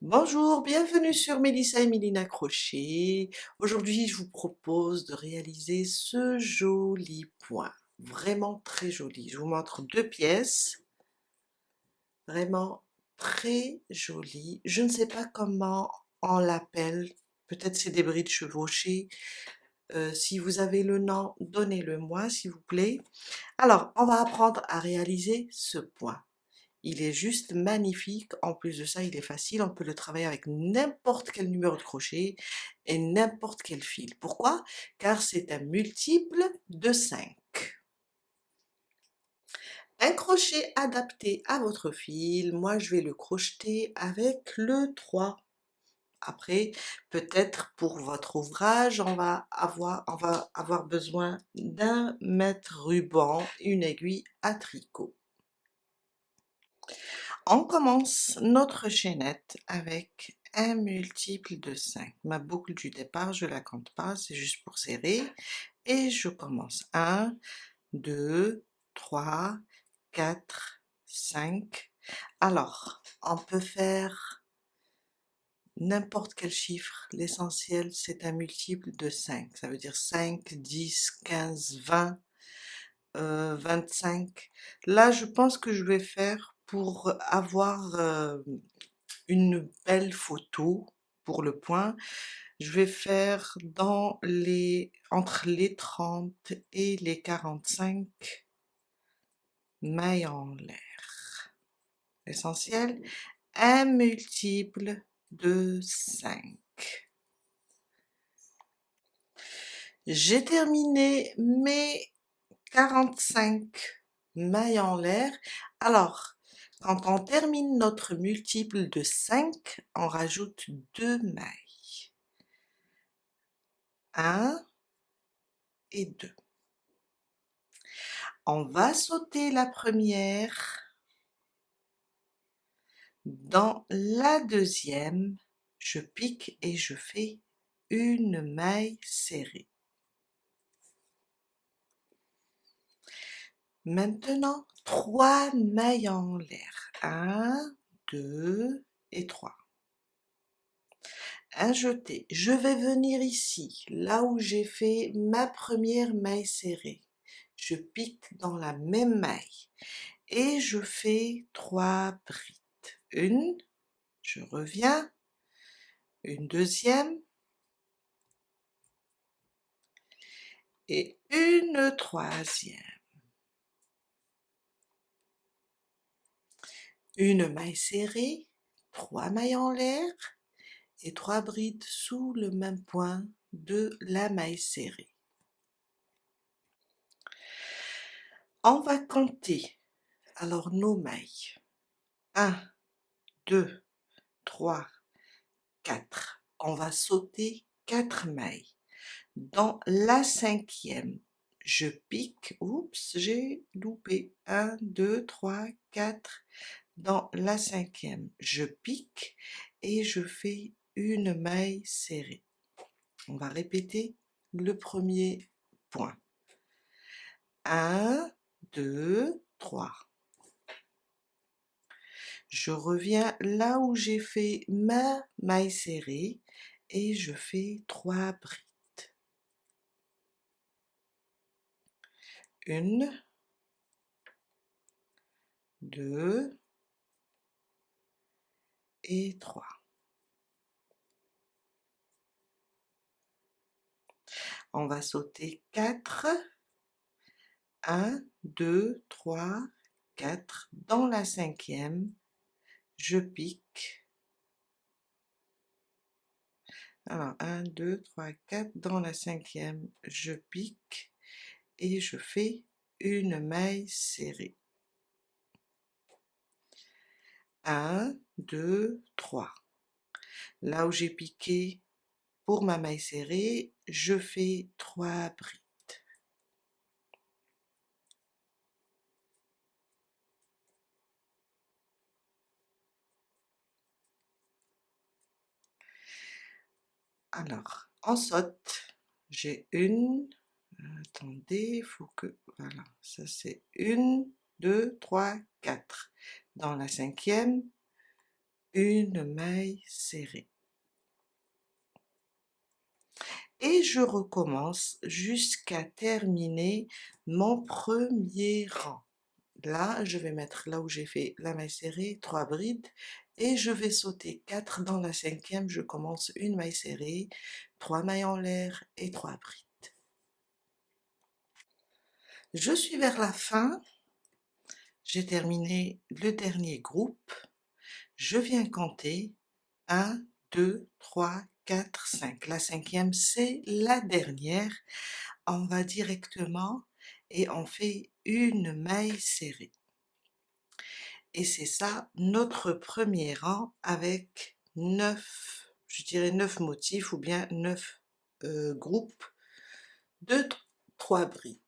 Bonjour, bienvenue sur Mélissa et Mélina Crochet. Aujourd'hui, je vous propose de réaliser ce joli point, vraiment très joli. Je vous montre deux pièces, vraiment très jolies. Je ne sais pas comment on l'appelle, peut-être c'est des brides chevauchées. Si vous avez le nom, donnez-le moi, s'il vous plaît. Alors, on va apprendre à réaliser ce point. Il est juste magnifique. En plus de ça, il est facile. On peut le travailler avec n'importe quel numéro de crochet et n'importe quel fil. Pourquoi? Car c'est un multiple de 5. Un crochet adapté à votre fil, moi je vais le crocheter avec le 3. Après, peut-être pour votre ouvrage, on va avoir besoin d'un mètre ruban, une aiguille à tricot. On commence notre chaînette avec un multiple de 5. Ma boucle du départ, je la compte pas, c'est juste pour serrer. Et je commence 1, 2, 3, 4, 5. Alors, on peut faire n'importe quel chiffre. L'essentiel, c'est un multiple de 5. Ça veut dire 5, 10, 15, 20, 25. Là, je pense que je vais faire pour avoir une belle photo pour le point. Je vais faire entre les 30 et les 45 mailles en l'air. L'essentiel, un multiple de 5. J'ai terminé mes 45 mailles en l'air. Alors, quand on termine notre multiple de 5, on rajoute 2 mailles. 1 et 2. On va sauter la première. Dans la deuxième, je pique et je fais une maille serrée. Maintenant, 3 mailles en l'air. 1, 2 et 3. Un jeté. Je vais venir ici, là où j'ai fait ma première maille serrée. Je pique dans la même maille et je fais 3 brides. Une, je reviens, une deuxième et une troisième. Une maille serrée, 3 mailles en l'air et 3 brides sous le même point de la maille serrée. On va compter alors nos mailles. 1, 2, 3, 4. On va sauter 4 mailles. Dans la cinquième, je pique. Oups, j'ai loupé. 1, 2, 3, 4. Dans la cinquième, je pique et je fais une maille serrée. On va répéter le premier point. 1, 2, 3. Je reviens là où j'ai fait ma maille serrée et je fais 3 brides. Une, 2 et 3. On va sauter 4. 1, 2, 3, 4. Dans la cinquième, je pique. Alors, 1, 2, 3, 4. Dans la cinquième, je pique et je fais une maille serrée. 1, 2, 3. Là où j'ai piqué pour ma maille serrée, je fais 3 brides. Alors, on saute. J'ai une, attendez, il faut que, voilà, ça c'est 1, 2, 3, 4. Dans la cinquième, une maille serrée. Et je recommence jusqu'à terminer mon premier rang. Là, je vais mettre là où j'ai fait la maille serrée, 3 brides, et je vais sauter 4 dans la cinquième. Je commence une maille serrée, 3 mailles en l'air et 3 brides. Je suis vers la fin, j'ai terminé le dernier groupe. Je viens compter 1, 2, 3, 4, 5. La cinquième, c'est la dernière. On va directement et on fait une maille serrée. Et c'est ça notre premier rang avec 9, je dirais 9 motifs ou bien 9 groupes de 3 brides.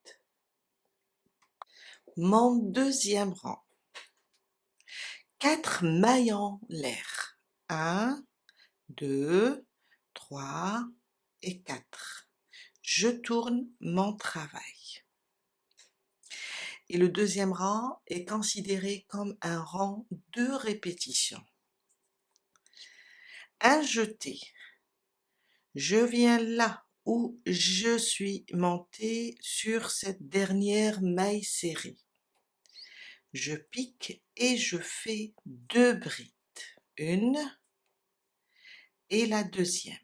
Mon deuxième rang, 4 mailles en l'air. 1, 2, 3 et 4. Je tourne mon travail. Et le deuxième rang est considéré comme un rang de répétition. Un jeté. Je viens là où je suis montée sur cette dernière maille serrée. Je pique et je fais 2 brides. Une et la deuxième.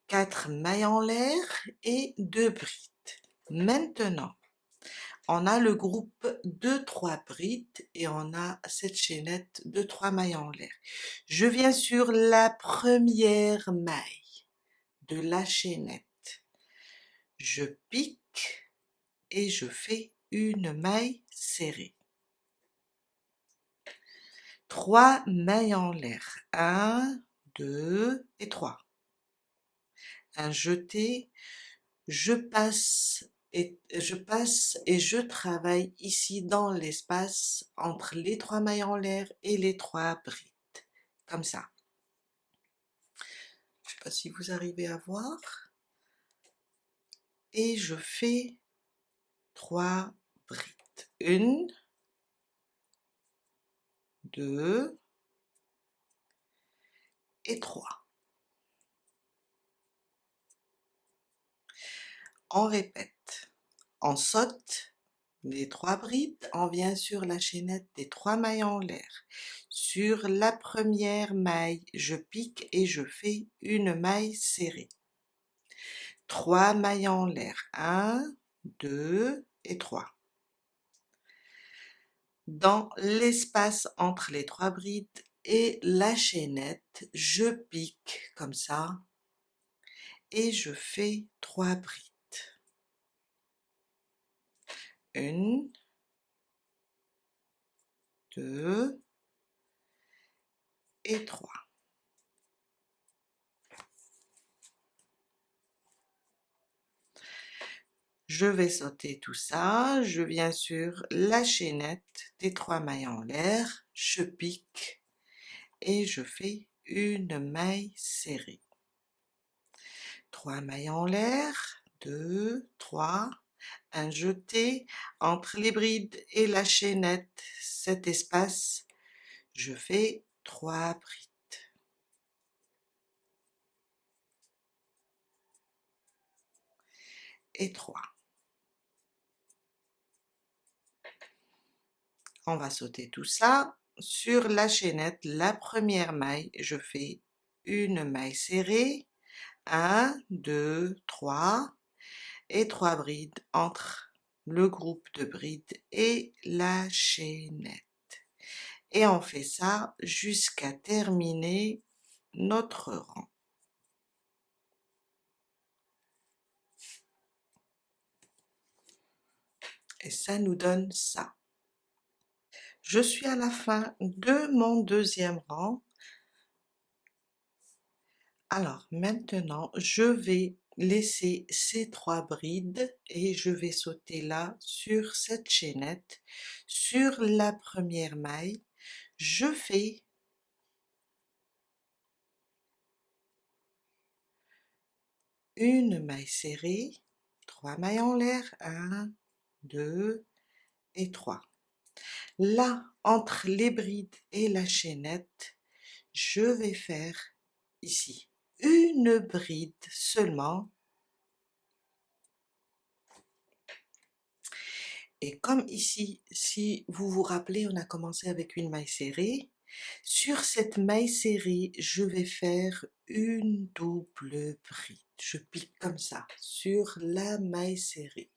4 mailles en l'air et 2 brides. Maintenant, on a le groupe de 3 brides et on a cette chaînette de 3 mailles en l'air. Je viens sur la première maille de la chaînette. Je pique et je fais une maille serrée. 3 mailles en l'air. 1, 2 et 3. Un jeté, je passe et je travaille ici dans l'espace entre les 3 mailles en l'air et les 3 brides, comme ça. Je ne sais pas si vous arrivez à voir. Et je fais 3 brides. 1, 2 et 3. On répète. On saute les 3 brides, on vient sur la chaînette des 3 mailles en l'air. Sur la première maille, je pique et je fais une maille serrée. 3 mailles en l'air. 1, 2 et 3. Dans l'espace entre les 3 brides et la chaînette, je pique comme ça et je fais 3 brides. 1, 2 et 3. Je vais sauter tout ça, je viens sur la chaînette des 3 mailles en l'air, je pique et je fais une maille serrée. 3 mailles en l'air, 2, 3, un jeté entre les brides et la chaînette, cet espace, je fais 3 brides. Et 3. On va sauter tout ça. Sur la chaînette, la première maille, je fais une maille serrée, 1, 2, 3 et 3 brides entre le groupe de brides et la chaînette. Et on fait ça jusqu'à terminer notre rang. Et ça nous donne ça. Je suis à la fin de mon deuxième rang. Alors maintenant, je vais laisser ces 3 brides et je vais sauter là sur cette chaînette. Sur la première maille, je fais une maille serrée, 3 mailles en l'air, 1, 2 et 3. Là, entre les brides et la chaînette, je vais faire ici une bride seulement. Et comme ici, si vous vous rappelez, on a commencé avec une maille serrée. Sur cette maille serrée, je vais faire une double bride. Je pique comme ça sur la maille serrée.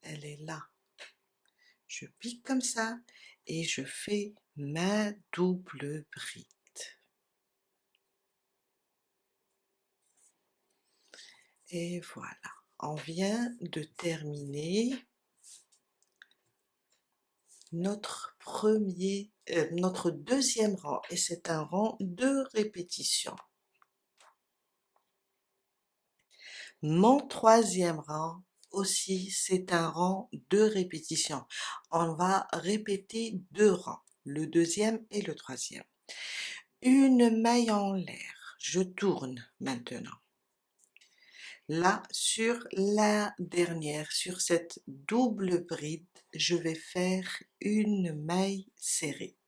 Elle est là. Je pique comme ça et je fais ma double bride. Et voilà, on vient de terminer notre deuxième rang et c'est un rang de répétition. Mon troisième rang aussi, c'est un rang de répétition. On va répéter 2 rangs, le deuxième et le troisième. Une maille en l'air, je tourne maintenant. Là, sur la dernière, sur cette double bride, je vais faire une maille serrée.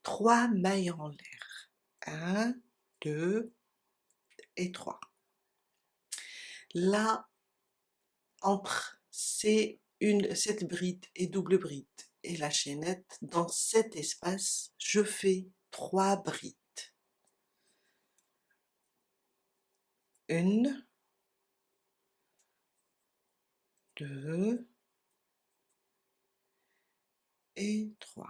3 mailles en l'air. 1, 2 et 3. Là, entre cette bride et double bride et la chaînette, dans cet espace, je fais 3 brides. 1, 2 et 3.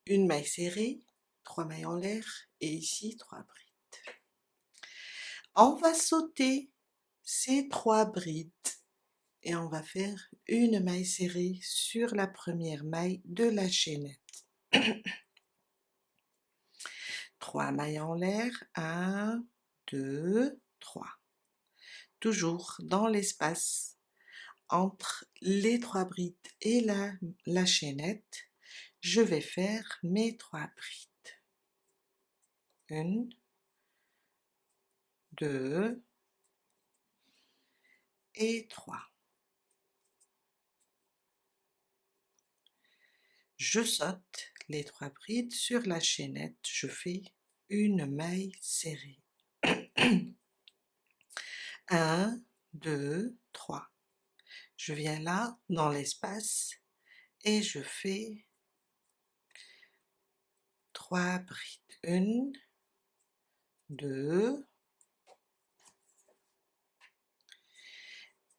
Une maille serrée, 3 mailles en l'air et ici 3 brides. On va sauter ces 3 brides et on va faire une maille serrée sur la première maille de la chaînette. 3 mailles en l'air, 1, 2, 3. Toujours dans l'espace entre les 3 brides et la chaînette, je vais faire mes 3 brides. 1, 2 et 3. Je saute les 3 brides sur la chaînette, je fais une maille serrée. 1, 2, 3. Je viens là dans l'espace et je fais 3 brides. 1, 2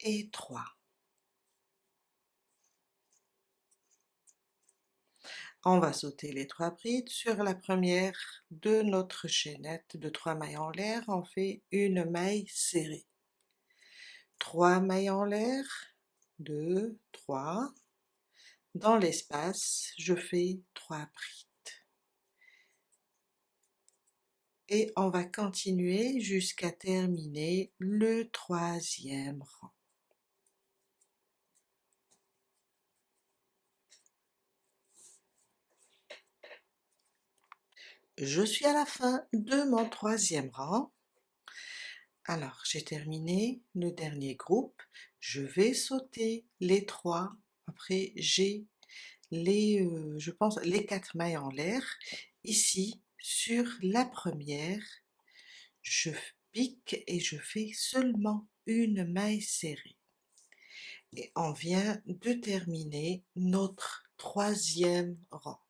et 3. On va sauter les 3 brides sur la première de notre chaînette de 3 mailles en l'air, on fait une maille serrée. 3 mailles en l'air, 2, 3. Dans l'espace, je fais 3 brides. Et on va continuer jusqu'à terminer le troisième rang. Je suis à la fin de mon troisième rang. Alors, j'ai terminé le dernier groupe. Je vais sauter les 3. Après, j'ai je pense, les 4 mailles en l'air. Ici, sur la première, je pique et je fais seulement une maille serrée. Et on vient de terminer notre troisième rang.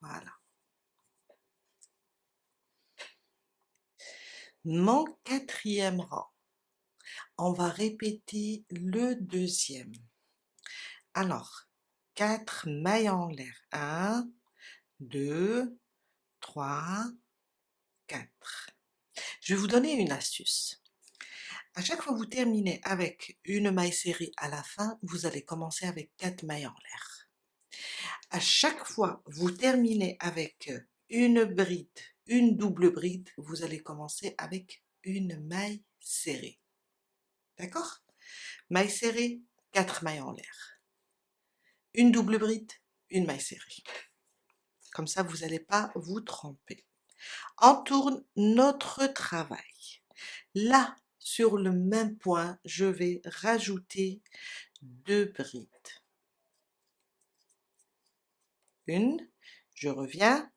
Voilà. Mon quatrième rang, on va répéter le deuxième. Alors, 4 mailles en l'air. 1, 2, 3, 4. Je vais vous donner une astuce. À chaque fois que vous terminez avec une maille serrée à la fin, vous allez commencer avec 4 mailles en l'air. À chaque fois que vous terminez avec une bride, une double bride, vous allez commencer avec une maille serrée. D'accord? Maille serrée, 4 mailles en l'air. Une double bride, une maille serrée. Comme ça, vous n'allez pas vous tromper. On tourne notre travail. Là, sur le même point, je vais rajouter 2 brides. Une, je reviens,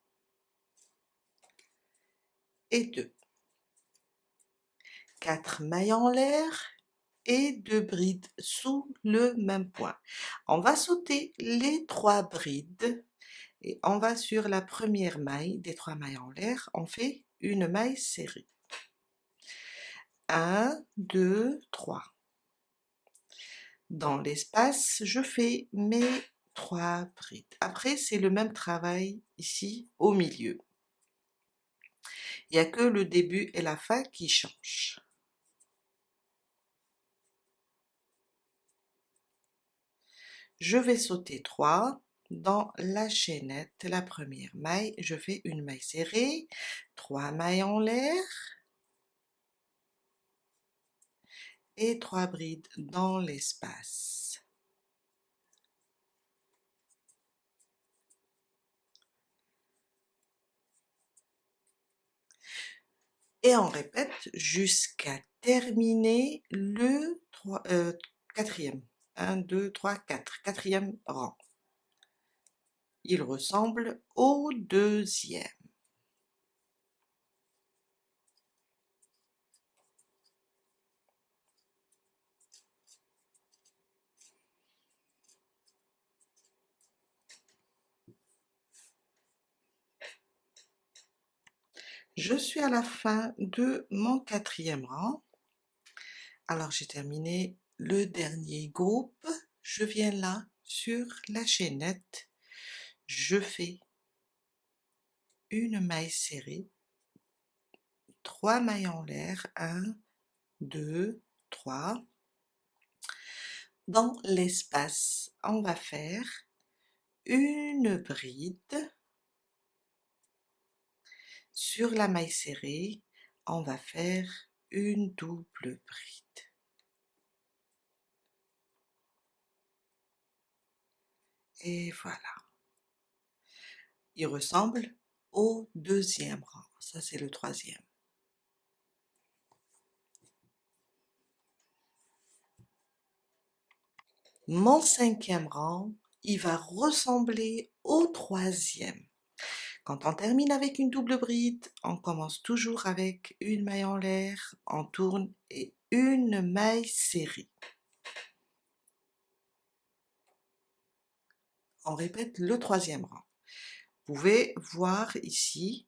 et 2. 4 mailles en l'air et 2 brides sous le même point. On va sauter les 3 brides et on va sur la première maille des 3 mailles en l'air, on fait une maille serrée. 1, 2, 3. Dans l'espace, je fais mes 3 brides. Après, c'est le même travail ici au milieu. Il n'y a que le début et la fin qui changent. Je vais sauter 3. Dans la chaînette, la première maille, je fais une maille serrée, 3 mailles en l'air et 3 brides dans l'espace. Et on répète jusqu'à terminer le quatrième. 1, 2, 3, 4. Quatrième rang. Il ressemble au deuxième. Je suis à la fin de mon quatrième rang. Alors j'ai terminé le dernier groupe. Je viens là sur la chaînette. Je fais une maille serrée, 3 mailles en l'air, 1, 2, 3. Dans l'espace, on va faire une bride. Sur la maille serrée, on va faire une double bride. Et voilà. Il ressemble au deuxième rang. Ça, c'est le troisième. Mon cinquième rang, il va ressembler au troisième. Quand on termine avec une double bride, on commence toujours avec une maille en l'air, on tourne et une maille serrée. On répète le troisième rang. Vous pouvez voir ici,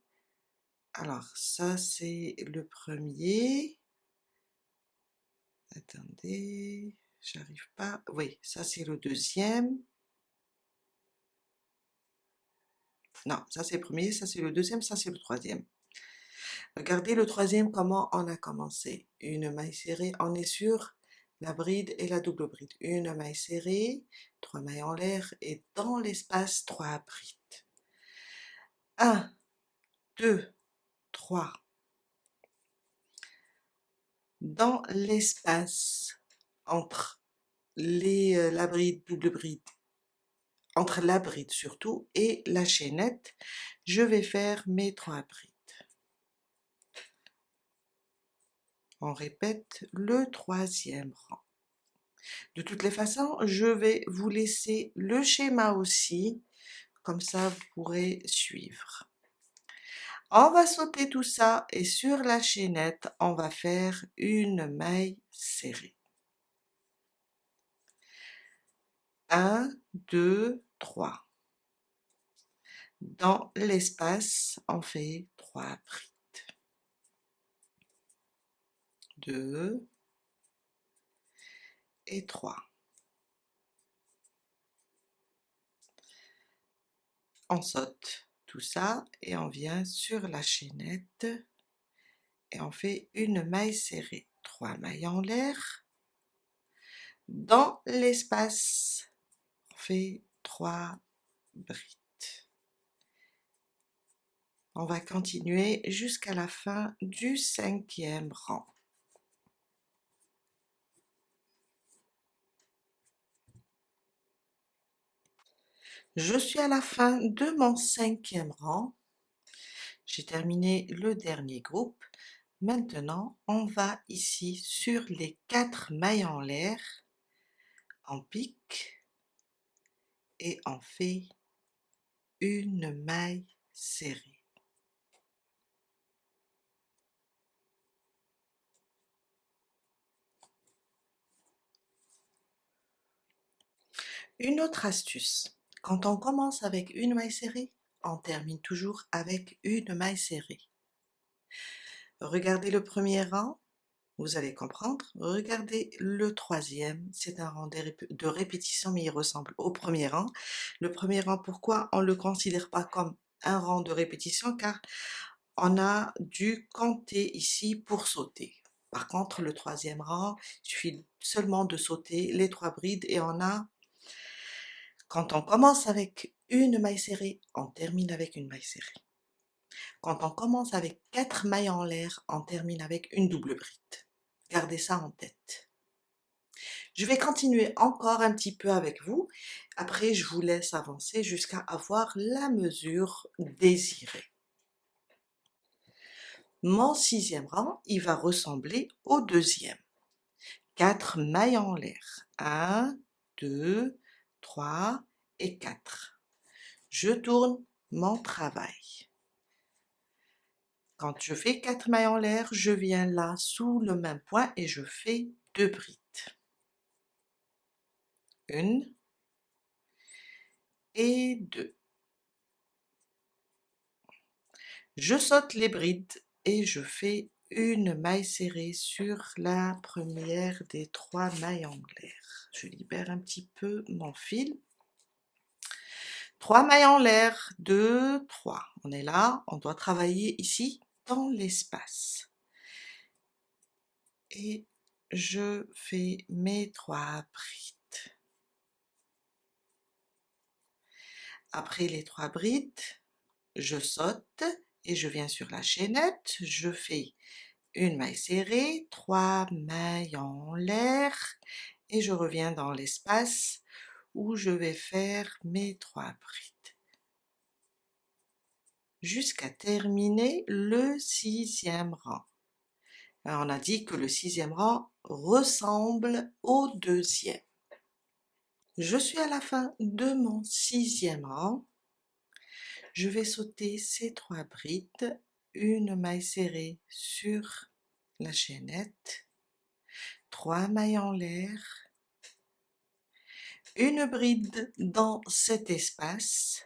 alors ça c'est le premier, attendez, j'arrive pas, oui, ça c'est le deuxième, non, ça c'est le premier, ça c'est le deuxième, ça c'est le troisième. Regardez le troisième, comment on a commencé. Une maille serrée, on est sur la bride et la double bride. Une maille serrée, 3 mailles en l'air et dans l'espace 3 brides. 1, 2, 3. Dans l'espace entre la bride, double bride, entre la bride surtout et la chaînette, je vais faire mes 3 brides. On répète le troisième rang. De toutes les façons, je vais vous laisser le schéma aussi, comme ça vous pourrez suivre. On va sauter tout ça et sur la chaînette, on va faire une maille serrée. 1, 2, 3. Dans l'espace, on fait 3 brides. 2 et 3. On saute tout ça et on vient sur la chaînette et on fait une maille serrée. 3 mailles en l'air. Dans l'espace, on fait 3 brides. On va continuer jusqu'à la fin du cinquième rang. Je suis à la fin de mon cinquième rang. J'ai terminé le dernier groupe. Maintenant, on va ici sur les 4 mailles en l'air, on pique et on fait une maille serrée. Une autre astuce, quand on commence avec une maille serrée, on termine toujours avec une maille serrée. Regardez le premier rang, vous allez comprendre. Regardez le troisième, c'est un rang de répétition, mais il ressemble au premier rang. Le premier rang, pourquoi on ne le considère pas comme un rang de répétition? Car on a dû compter ici pour sauter. Par contre, le troisième rang, il suffit seulement de sauter les 3 brides et on a, quand on commence avec une maille serrée, on termine avec une maille serrée. Quand on commence avec 4 mailles en l'air, on termine avec une double bride. Gardez ça en tête. Je vais continuer encore un petit peu avec vous. Après, je vous laisse avancer jusqu'à avoir la mesure désirée. Mon 6e rang, il va ressembler au deuxième. 4 mailles en l'air. 1, 2, 3 et 4. Je tourne mon travail. Quand je fais 4 mailles en l'air, je viens là sous le même point et je fais 2 brides. Une et 2. Je saute les brides et je fais une maille serrée sur la première des 3 mailles en l'air. Je libère un petit peu mon fil. 3 mailles en l'air, 2, 3. On est là, on doit travailler ici dans l'espace. Et je fais mes 3 brides. Après les 3 brides, je saute et je viens sur la chaînette, je fais une maille serrée, 3 mailles en l'air et je reviens dans l'espace où je vais faire mes 3 brides jusqu'à terminer le 6e rang. Alors, on a dit que le 6e rang ressemble au deuxième. Je suis à la fin de mon 6e rang. Je vais sauter ces 3 brides, une maille serrée sur la chaînette, 3 mailles en l'air, une bride dans cet espace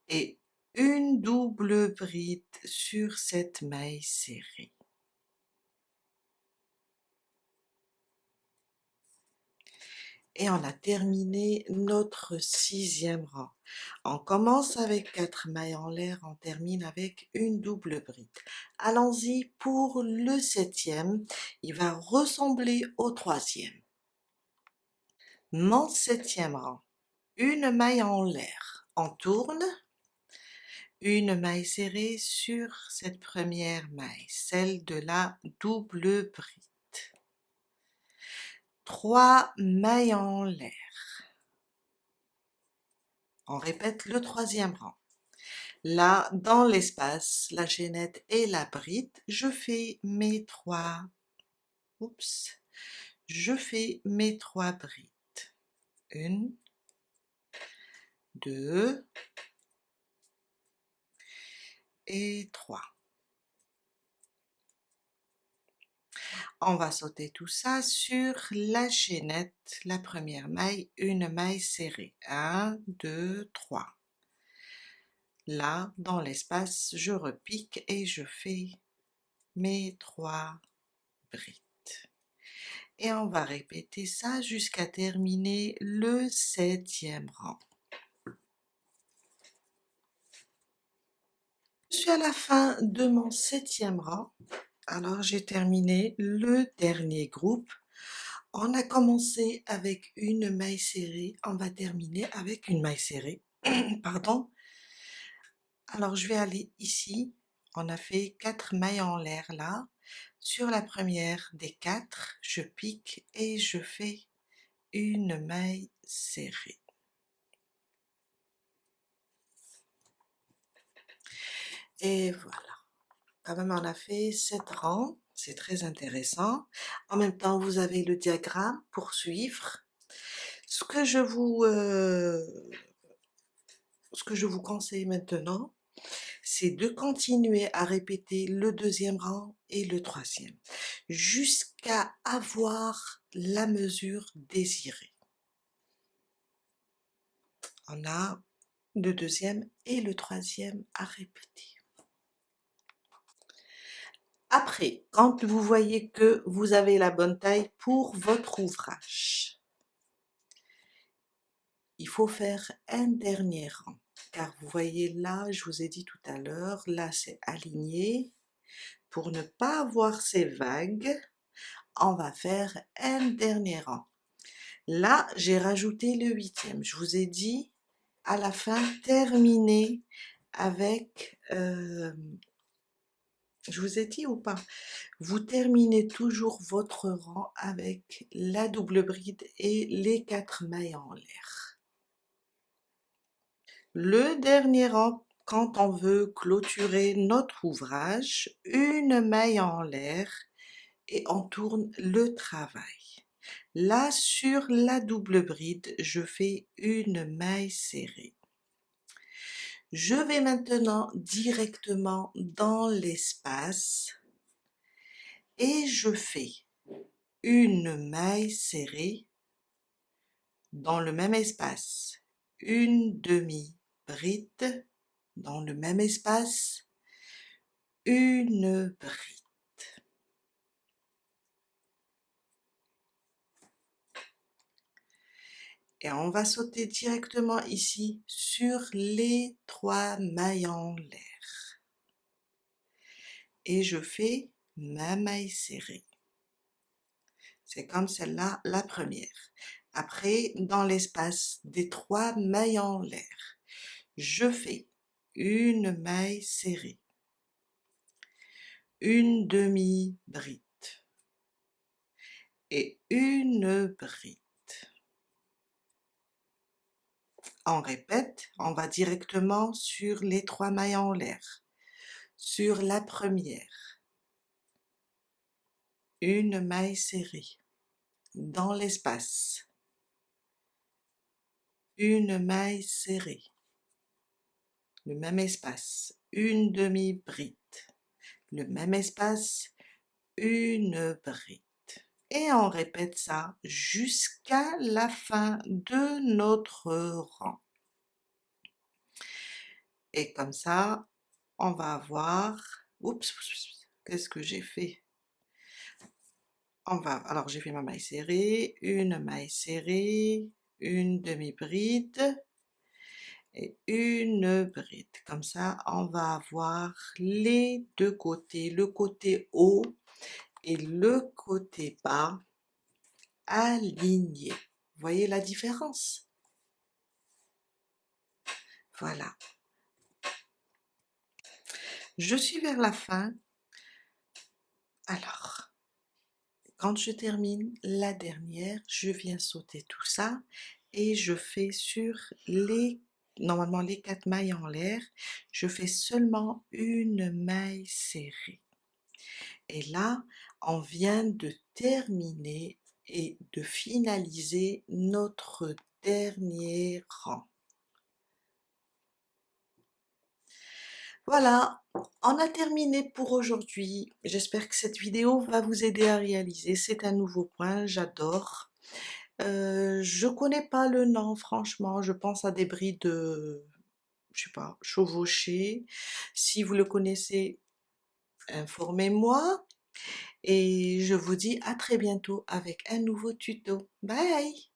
et une double bride sur cette maille serrée. Et on a terminé notre 6e rang. On commence avec 4 mailles en l'air, on termine avec une double bride. Allons-y pour le 7e, il va ressembler au 3e. Mon 7e rang, une maille en l'air, on tourne, une maille serrée sur cette première maille, celle de la double bride. 3 mailles en l'air. On répète le 3e rang. Là, dans l'espace, la chaînette et la bride, je fais mes 3 brides. 1, 2 et 3. On va sauter tout ça sur la chaînette, la première maille, une maille serrée. 1, 2, 3. Là, dans l'espace, je repique et je fais mes 3 brides. Et on va répéter ça jusqu'à terminer le 7e rang. Je suis à la fin de mon 7e rang. Alors j'ai terminé le dernier groupe. On a commencé avec une maille serrée, on va terminer avec une maille serrée. Pardon. Alors je vais aller ici. On a fait 4 mailles en l'air là. Sur la première des 4, je pique et je fais une maille serrée. Et voilà, quand même on a fait 7 rangs, c'est très intéressant. En même temps, vous avez le diagramme pour suivre. Ce que je vous, ce que je vous conseille maintenant, c'est de continuer à répéter le deuxième rang et le troisième, jusqu'à avoir la mesure désirée. On a le deuxième et le troisième à répéter. Après, quand vous voyez que vous avez la bonne taille pour votre ouvrage, il faut faire un dernier rang. Car vous voyez là, je vous ai dit tout à l'heure, là c'est aligné. Pour ne pas avoir ces vagues, on va faire un dernier rang. Là, j'ai rajouté le huitième. Je vous ai dit, à la fin, terminez avec... je vous ai dit ou pas? Vous terminez toujours votre rang avec la double bride et les 4 mailles en l'air. Le dernier rang, quand on veut clôturer notre ouvrage, une maille en l'air et on tourne le travail. Là, sur la double bride, je fais une maille serrée. Je vais maintenant directement dans l'espace et je fais une maille serrée dans le même espace, une demi-bride dans le même espace, une bride. Et on va sauter directement ici sur les 3 mailles en l'air. Et je fais ma maille serrée. C'est comme celle-là, la première. Après, dans l'espace des 3 mailles en l'air, je fais une maille serrée, une demi-bride et une bride. On répète, on va directement sur les 3 mailles en l'air. Sur la première, une maille serrée dans l'espace, une maille serrée, le même espace, une demi-bride, le même espace, une bride. Et on répète ça jusqu'à la fin de notre rang. Et comme ça, on va avoir... Oups, qu'est-ce que j'ai fait? Alors j'ai fait ma maille serrée, une maille serrée, une demi-bride et une bride. Comme ça, on va avoir les deux côtés, le côté haut et le côté bas alignés. Vous voyez la différence? Voilà. Je suis vers la fin. Alors, quand je termine la dernière, je viens sauter tout ça et je fais sur normalement les 4 mailles en l'air, je fais seulement une maille serrée. Et là, on vient de terminer et de finaliser notre dernier rang. Voilà, on a terminé pour aujourd'hui. J'espère que cette vidéo va vous aider à réaliser. C'est un nouveau point, j'adore. Je connais pas le nom, franchement. Je pense à des brides, je sais pas, chevauchées. Si vous le connaissez, informez-moi. Et je vous dis à très bientôt avec un nouveau tuto. Bye!